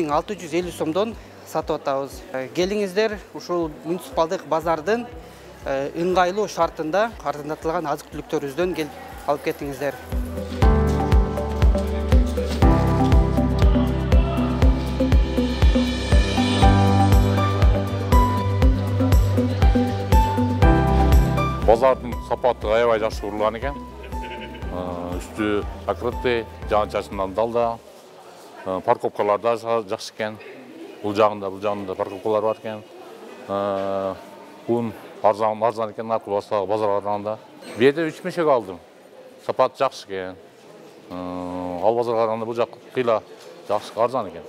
1650 сомдон сатып атабыз. Келиңиздер ушул муниципалдык базардын ыңгайлуу шартында арзандатылган азык-түлүктөрүбүздөн келип алып кетиңиздер. Базардын сапаты аябай жакшы курулган экен. Үстү покрытый, жаан-чачындан далда, парковкалар да жакшы экен. Бул жагында парковкалар бар экен. Бун арзан экен, наркы базарга караганда. Бу жерде 3 мешек алдым. Сапаты жакшы экен. Ал базарга караганда бул жак кыйла жакшы арзан экен.